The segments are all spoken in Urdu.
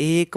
1,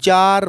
4,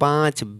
5,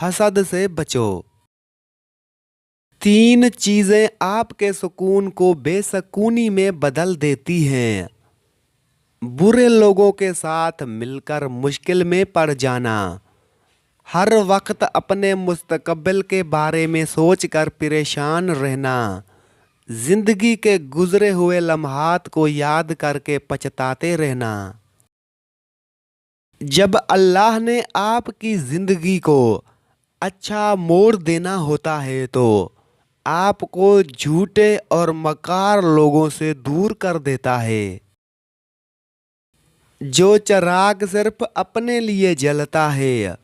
حسد سے بچو۔ 3 چیزیں آپ کے سکون کو بے سکونی میں بدل دیتی ہیں۔ برے لوگوں کے ساتھ مل کر مشکل میں پڑ جانا، ہر وقت اپنے مستقبل کے بارے میں سوچ کر پریشان رہنا، زندگی کے گزرے ہوئے لمحات کو یاد کر کے پچھتاتے رہنا۔ جب اللہ نے آپ کی زندگی کو اچھا موڑ دینا ہوتا ہے تو آپ کو جھوٹے اور مکار لوگوں سے دور کر دیتا ہے۔ جو چراغ صرف اپنے لیے جلتا ہے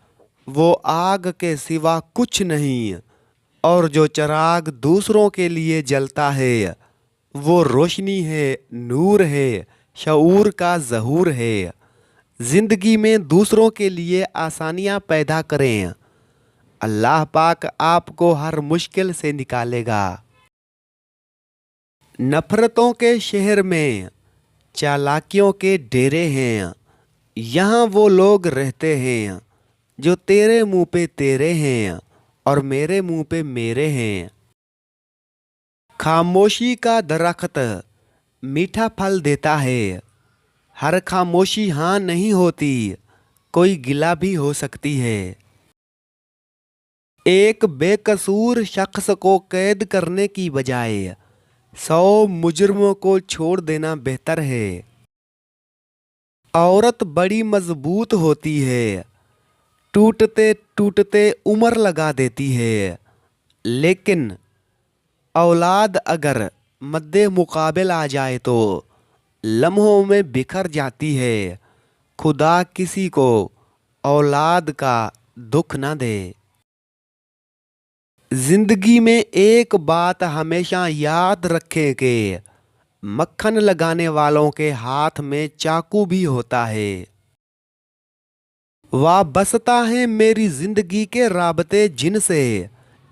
وہ آگ کے سوا کچھ نہیں، اور جو چراغ دوسروں کے لیے جلتا ہے وہ روشنی ہے، نور ہے، شعور کا ظہور ہے۔ زندگی میں دوسروں کے لیے آسانیاں پیدا کریں، اللہ پاک آپ کو ہر مشکل سے نکالے گا۔ نفرتوں کے شہر میں چالاکیوں کے ڈیرے ہیں، یہاں وہ لوگ رہتے ہیں جو تیرے منہ پہ تیرے ہیں اور میرے منہ پہ میرے ہیں۔ خاموشی کا درخت میٹھا پھل دیتا ہے، ہر خاموشی ہاں نہیں ہوتی، کوئی گلہ بھی ہو سکتی ہے۔ ایک بے قصور شخص کو قید کرنے کی بجائے 100 مجرموں کو چھوڑ دینا بہتر ہے۔ عورت بڑی مضبوط ہوتی ہے، ٹوٹتے ٹوٹتے عمر لگا دیتی ہے، لیکن اولاد اگر مد مقابل آ جائے تو لمحوں میں بکھر جاتی ہے۔ خدا کسی کو اولاد کا دکھ نہ دے۔ زندگی میں ایک بات ہمیشہ یاد رکھیں کہ مکھن لگانے والوں کے ہاتھ میں چاقو بھی ہوتا ہے۔ وابستہ ہیں میری زندگی کے رابطے جن سے،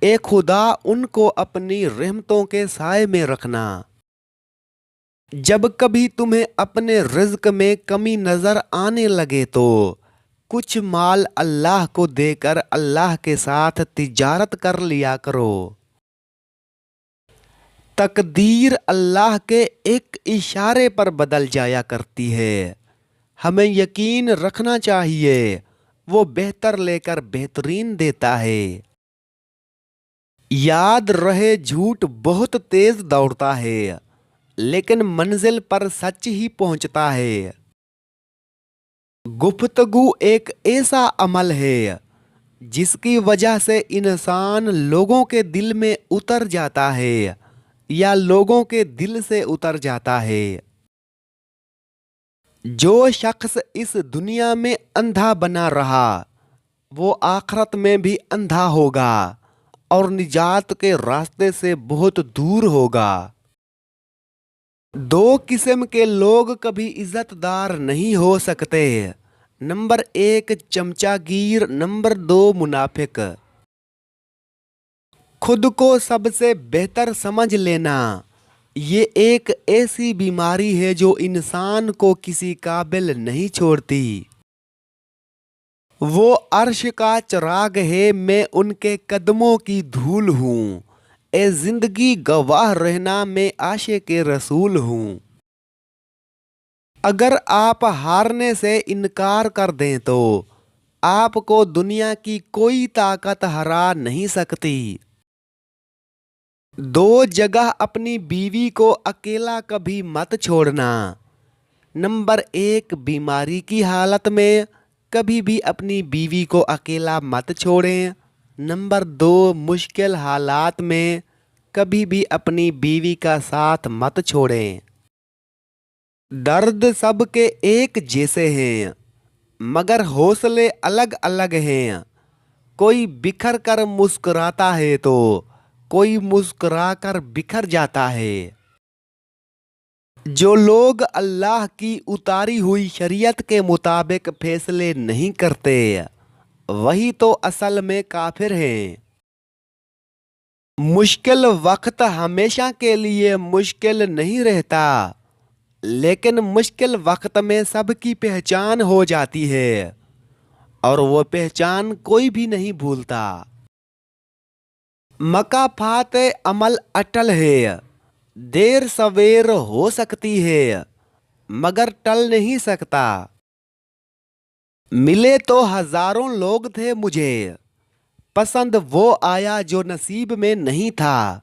اے خدا ان کو اپنی رحمتوں کے سائے میں رکھنا۔ جب کبھی تمہیں اپنے رزق میں کمی نظر آنے لگے تو کچھ مال اللہ کو دے کر اللہ کے ساتھ تجارت کر لیا کرو۔ تقدیر اللہ کے ایک اشارے پر بدل جایا کرتی ہے، ہمیں یقین رکھنا چاہیے وہ بہتر لے کر بہترین دیتا ہے۔ یاد رہے جھوٹ بہت تیز دوڑتا ہے لیکن منزل پر سچ ہی پہنچتا ہے۔ گفتگو ایک ایسا عمل ہے جس کی وجہ سے انسان لوگوں کے دل میں اتر جاتا ہے یا لوگوں کے دل سے اتر جاتا ہے۔ جو شخص اس دنیا میں اندھا بنا رہا وہ آخرت میں بھی اندھا ہوگا اور نجات کے راستے سے بہت دور ہوگا۔ 2 قسم کے لوگ کبھی عزت دار نہیں ہو سکتے، نمبر 1 چمچہ گیر، نمبر 2 منافق۔ خود کو سب سے بہتر سمجھ لینا یہ ایک ایسی بیماری ہے جو انسان کو کسی قابل نہیں چھوڑتی۔ وہ عرش کا چراغ ہے، میں ان کے قدموں کی دھول ہوں، اے زندگی گواہ رہنا میں عاشق رسول ہوں۔ اگر آپ ہارنے سے انکار کر دیں تو آپ کو دنیا کی کوئی طاقت ہرا نہیں سکتی۔ 2 جگہ اپنی بیوی کو اکیلا کبھی مت چھوڑنا، نمبر 1 بیماری کی حالت میں کبھی بھی اپنی بیوی کو اکیلا مت چھوڑیں، نمبر 2 مشکل حالات میں کبھی بھی اپنی بیوی کا ساتھ مت چھوڑیں۔ درد سب کے ایک جیسے ہیں مگر حوصلے الگ الگ ہیں، کوئی بکھر کر مسکراتا ہے تو کوئی مسکرا کر بکھر جاتا ہے۔ جو لوگ اللہ کی اتاری ہوئی شریعت کے مطابق فیصلے نہیں کرتے وہی تو اصل میں کافر ہیں۔ مشکل وقت ہمیشہ کے لیے مشکل نہیں رہتا، لیکن مشکل وقت میں سب کی پہچان ہو جاتی ہے، اور وہ پہچان کوئی بھی نہیں بھولتا۔ مکافات عمل اٹل ہے، دیر سویر ہو سکتی ہے مگر ٹل نہیں سکتا۔ ملے تو ہزاروں لوگ تھے مجھے، پسند وہ آیا جو نصیب میں نہیں تھا۔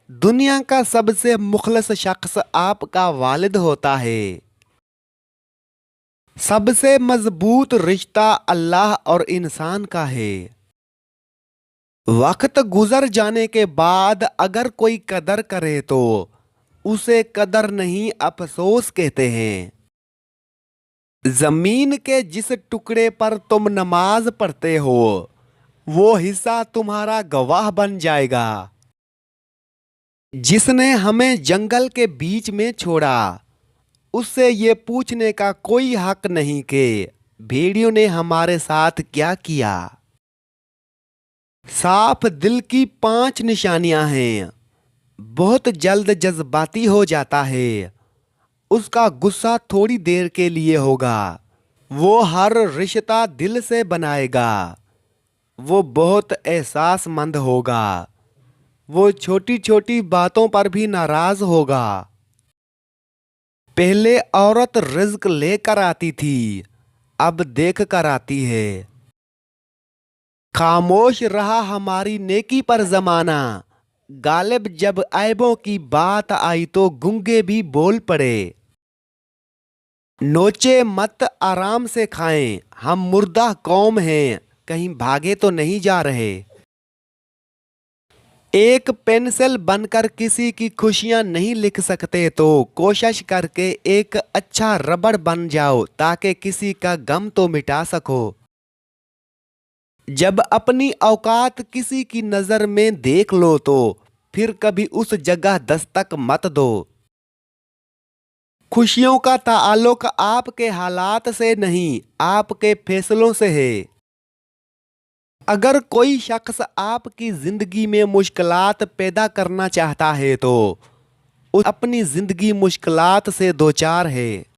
دنیا کا سب سے مخلص شخص آپ کا والد ہوتا ہے۔ سب سے مضبوط رشتہ اللہ اور انسان کا ہے۔ وقت گزر جانے کے بعد اگر کوئی قدر کرے تو اسے قدر نہیں افسوس کہتے ہیں۔ زمین کے جس ٹکڑے پر تم نماز پڑھتے ہو وہ حصہ تمہارا گواہ بن جائے گا۔ جس نے ہمیں جنگل کے بیچ میں چھوڑا اس سے یہ پوچھنے کا کوئی حق نہیں کہ بھیڑیوں نے ہمارے ساتھ کیا کیا۔ صاف دل کی 5 نشانیاں ہیں۔ بہت جلد جذباتی ہو جاتا ہے، اس کا غصہ تھوڑی دیر کے لیے ہوگا۔ وہ ہر رشتہ دل سے بنائے گا۔ وہ بہت احساس مند ہوگا۔ وہ چھوٹی چھوٹی باتوں پر بھی ناراض ہوگا۔ پہلے عورت رزق لے کر آتی تھی، اب دیکھ کر آتی ہے۔ خاموش رہا ہماری نیکی پر زمانہ، غالب جب عیبوں کی بات آئی تو گنگے بھی بول پڑے۔ نوچے مت، آرام سے کھائیں، ہم مردہ قوم ہیں، کہیں بھاگے تو نہیں جا رہے۔ ایک پینسل بن کر کسی کی خوشیاں نہیں لکھ سکتے تو کوشش کر کے ایک اچھا ربڑ بن جاؤ تاکہ کسی کا غم تو مٹا سکو۔ جب اپنی اوقات کسی کی نظر میں دیکھ لو تو پھر کبھی اس جگہ دستک مت دو۔ خوشیوں کا تعلق آپ کے حالات سے نہیں، آپ کے فیصلوں سے ہے۔ اگر کوئی شخص آپ کی زندگی میں مشکلات پیدا کرنا چاہتا ہے تو اپنی زندگی مشکلات سے دوچار ہے۔